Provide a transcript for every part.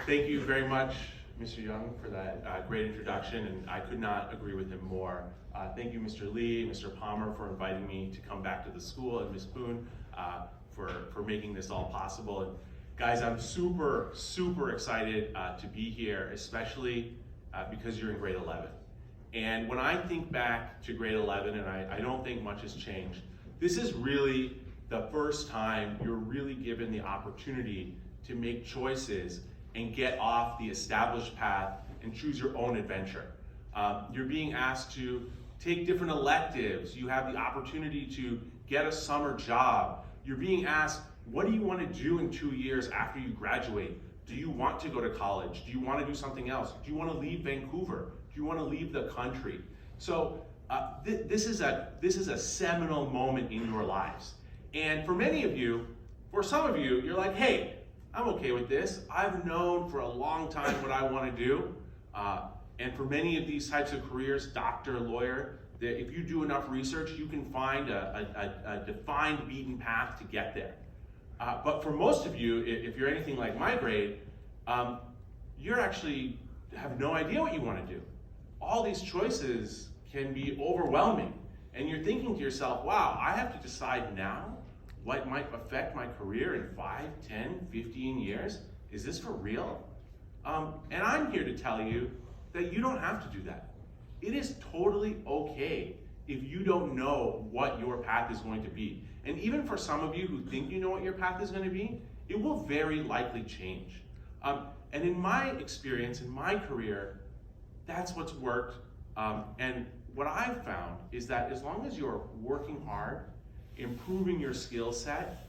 Thank you very much, Mr. Young, for that great introduction, and I could not agree with him more. Thank you, Mr. Lee, Mr. Palmer, for inviting me to come back to the school, and Ms. Poon for making this all possible. And guys, I'm super, super excited to be here, especially because you're in grade 11. And when I think back to grade 11, and I don't think much has changed, this is really the first time you're really given the opportunity to make choices and get off the established path and choose your own adventure. You're being asked to take different electives. You have the opportunity to get a summer job. You're being asked, what do you want to do in 2 years after you graduate? Do you want to go to college? Do you want to do something else? Do you want to leave Vancouver? Do you want to leave the country? So this is a seminal moment in your lives. And for many of you, for some of you, you're like, hey, I'm okay with this. I've known for a long time what I want to do. And for many of these types of careers, doctor, lawyer, that if you do enough research, you can find a defined beaten path to get there. But for most of you, if you're anything like my grade, you're actually have no idea what you want to do. All these choices can be overwhelming. And you're thinking to yourself, wow, I have to decide now what might affect my career in 5, 10, 15 years? Is this for real? And I'm here to tell you that you don't have to do that. It is totally okay if you don't know what your path is going to be. And even for some of you who think you know what your path is going to be, it will very likely change. And in my experience, in my career, that's what's worked. And what I've found is that as long as you're working hard, improving your skill set,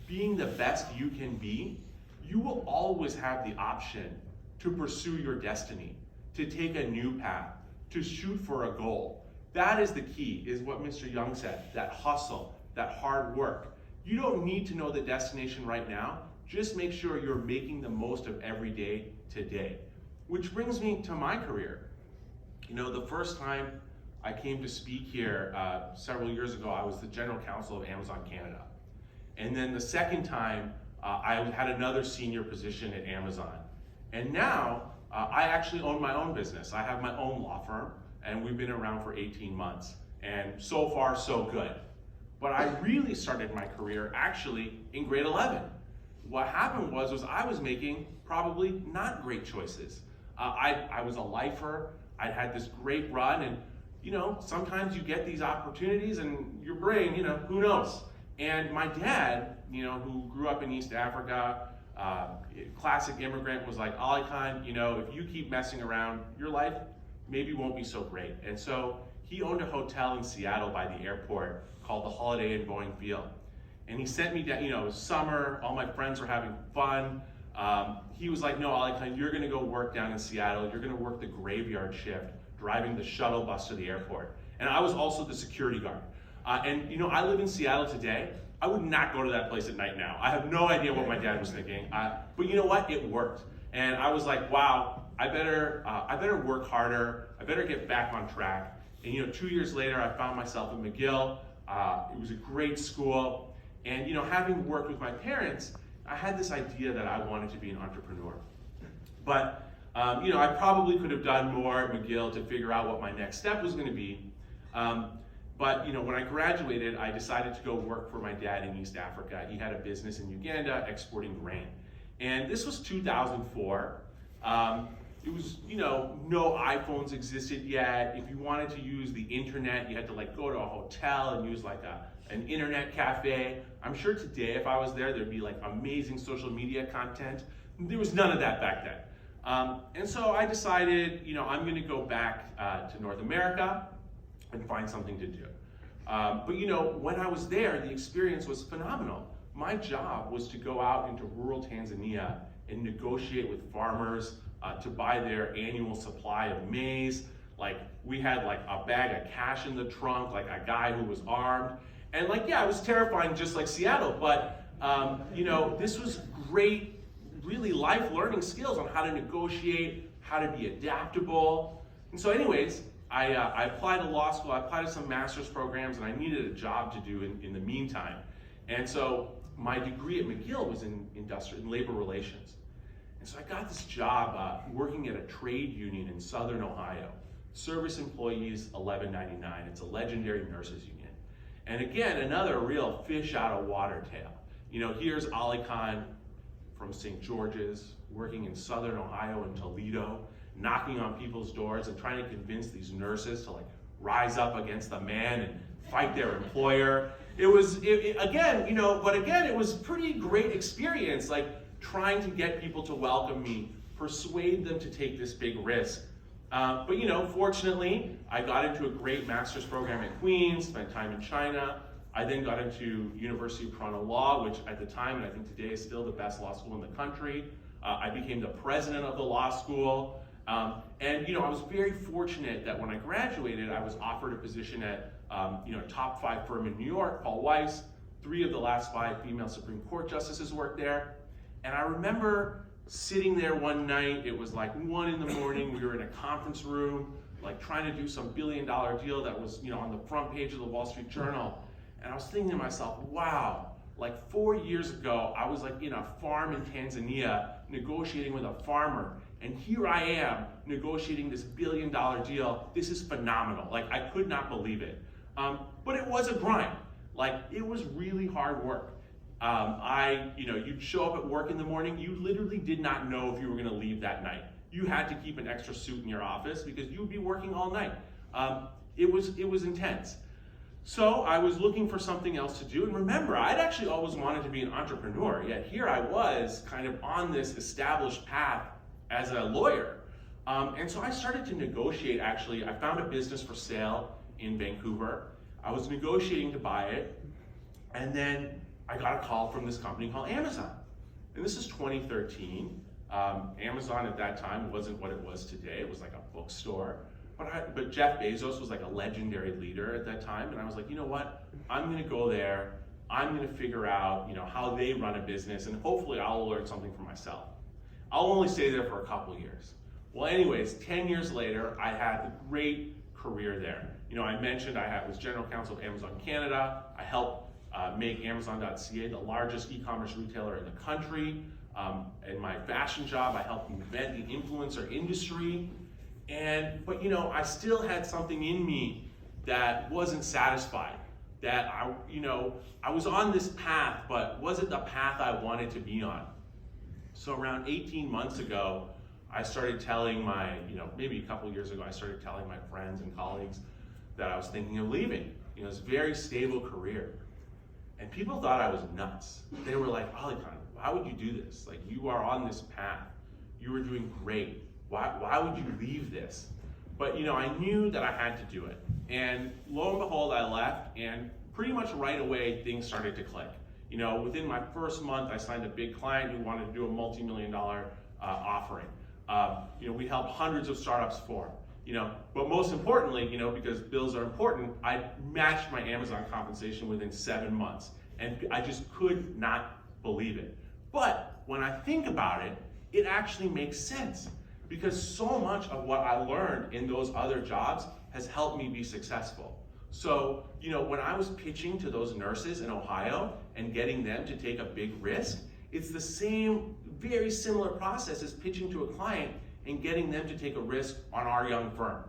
being the best you can be, you will always have the option to pursue your destiny, to take a new path, to shoot for a goal. That is the key, is what Mr. Young said, that hustle, that hard work. You don't need to know the destination right now. Just make sure you're making the most of every day today. Which brings me to my career. You know, the first time I came to speak here several years ago, I was the general counsel of Amazon Canada. And then the second time, I had another senior position at Amazon. And now, I actually own my own business. I have my own law firm, and we've been around for 18 months. And so far, so good. But I really started my career actually in grade 11. What happened was I was making probably not great choices. I was a lifer. I'd had this great run, and you know, sometimes you get these opportunities and your brain, you know, who knows? And my dad, you know, who grew up in East Africa, classic immigrant, was like, Alykhan, you know, if you keep messing around, your life maybe won't be so great. And so he owned a hotel in Seattle by the airport called the Holiday Inn Boeing Field. And he sent me down, you know, it was summer, all my friends were having fun. He was like, no, Alykhan, you're gonna go work down in Seattle. You're gonna work the graveyard shift, driving the shuttle bus to the airport. And I was also the security guard. And you know, I live in Seattle today. I would not go to that place at night now. I have no idea what my dad was thinking. But you know what, it worked. And I was like, wow, I better work harder. I better get back on track. And you know, 2 years later, I found myself in McGill. It was a great school. And you know, having worked with my parents, I had this idea that I wanted to be an entrepreneur. But you know, I probably could have done more at McGill to figure out what my next step was going to be. But you know, when I graduated, I decided to go work for my dad in East Africa. He had a business in Uganda exporting grain. And this was 2004. It was, you know, no iPhones existed yet. If you wanted to use the internet, you had to like go to a hotel and use like an internet cafe. I'm sure today, if I was there, there'd be like amazing social media content. There was none of that back then. And so I decided, you know, I'm gonna go back to North America and find something to do. But you know, when I was there, the experience was phenomenal. My job was to go out into rural Tanzania and negotiate with farmers to buy their annual supply of maize. Like, we had like a bag of cash in the trunk, like a guy who was armed. And like, yeah, it was terrifying just like Seattle, but you know, this was great, really life learning skills on how to negotiate, how to be adaptable. And so anyways, I applied to law school, I applied to some master's programs, and I needed a job to do in the meantime. And so my degree at McGill was in labor relations. And so I got this job working at a trade union in Southern Ohio. Service employees, $11.99. It's a legendary nurses union. And again, another real fish out of water tale. You know, here's Alykhan from St. George's, working in Southern Ohio in Toledo, knocking on people's doors and trying to convince these nurses to like rise up against the man and fight their employer. It was, again, you know, but again, it was pretty great experience, like trying to get people to welcome me, persuade them to take this big risk. But you know, fortunately, I got into a great master's program at Queens, spent time in China. I then got into University of Toronto Law, which at the time, and I think today is still the best law school in the country. I became the president of the law school. And you know, I was very fortunate that when I graduated, I was offered a position at you know, a top 5 firm in New York, Paul Weiss. 3 of the last 5 female Supreme Court justices worked there. And I remember sitting there one night, it was like 1 in the morning, we were in a conference room, like trying to do some billion-dollar deal that was, you know, on the front page of the Wall Street Journal. And I was thinking to myself, wow, like 4 years ago, I was like in a farm in Tanzania negotiating with a farmer. And here I am negotiating this billion-dollar deal. This is phenomenal. Like, I could not believe it. But it was a grind. Like, it was really hard work. You know, you'd show up at work in the morning, you literally did not know if you were gonna leave that night. You had to keep an extra suit in your office because you would be working all night. It was intense. So I was looking for something else to do, and remember, I'd actually always wanted to be an entrepreneur, yet here I was kind of on this established path as a lawyer. And so I started to negotiate, actually. I found a business for sale in Vancouver. I was negotiating to buy it, and then I got a call from this company called Amazon. And this is 2013. Amazon at that time wasn't what it was today. It was like a bookstore. But Jeff Bezos was like a legendary leader at that time. And I was like, you know what? I'm gonna go there. I'm gonna figure out, you know, how they run a business, and hopefully I'll learn something for myself. I'll only stay there for a couple years. Well, anyways, 10 years later, I had a great career there. You know, I mentioned I was general counsel of Amazon Canada. I helped make Amazon.ca the largest e-commerce retailer in the country. In my fashion job, I helped invent the influencer industry. But you know, I still had something in me that wasn't satisfied. That I was on this path, but wasn't the path I wanted to be on. So around 18 months ago, I started telling maybe a couple years ago, I started telling my friends and colleagues that I was thinking of leaving. You know, this very stable career. And people thought I was nuts. They were like, Alykhan, why would you do this? Like, you are on this path. You were doing great. Why would you leave this? But you know, I knew that I had to do it. And lo and behold, I left, and pretty much right away, things started to click. You know, within my first month, I signed a big client who wanted to do a multi-million-dollar offering. You know, we helped hundreds of startups form. You know, but most importantly, you know, because bills are important, I matched my Amazon compensation within 7 months. And I just could not believe it. But when I think about it, it actually makes sense. Because so much of what I learned in those other jobs has helped me be successful. So, you know, when I was pitching to those nurses in Ohio and getting them to take a big risk, it's the same, very similar process as pitching to a client and getting them to take a risk on our young firm.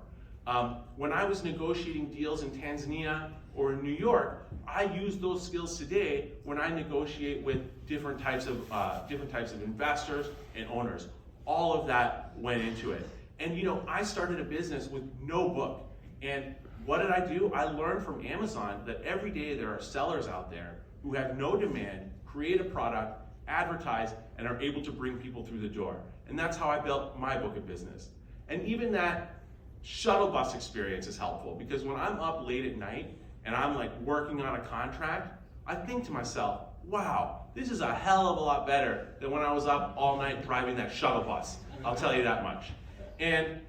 When I was negotiating deals in Tanzania or in New York, I use those skills today when I negotiate with different types of investors and owners. All of that went into it. And you know, I started a business with no book. And what did I do? I learned from Amazon that every day there are sellers out there who have no demand, create a product, advertise, and are able to bring people through the door. And that's how I built my book of business. And even that shuttle bus experience is helpful, because when I'm up late at night and I'm like working on a contract, I think to myself, wow, this is a hell of a lot better than when I was up all night driving that shuttle bus. I'll tell you that much. And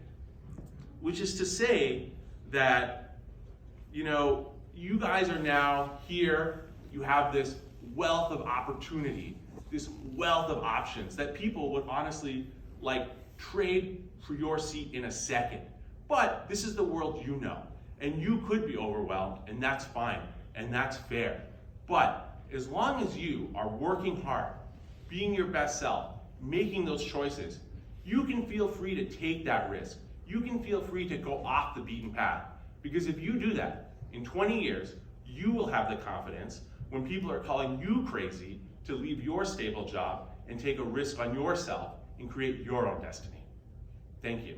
which is to say that, you know, you guys are now here, you have this wealth of opportunity, this wealth of options that people would honestly like trade for your seat in a second. But this is the world you know, and you could be overwhelmed, and that's fine, and that's fair. But as long as you are working hard, being your best self, making those choices, you can feel free to take that risk. You can feel free to go off the beaten path. Because if you do that, in 20 years, you will have the confidence when people are calling you crazy to leave your stable job and take a risk on yourself and create your own destiny. Thank you.